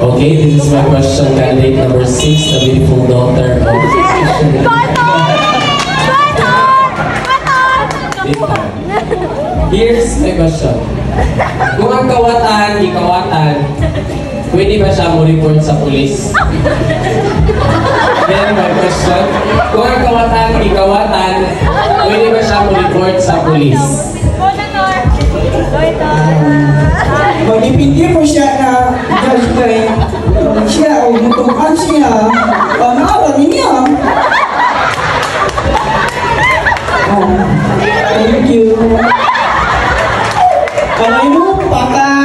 Okay, this is my question. Candidate number 6, the beautiful daughter of Here's my question. Kung ang kawatan, ikawatan, pwede ba siya mo report sa pulis? Then my question. Kung ang kawatan, ikawatan, pwede ba siya mo report sa pulis? Magipindi mo siya na judge kay siya o mutukan siya. Pangalan niya. Thank you. Kamay mo, paka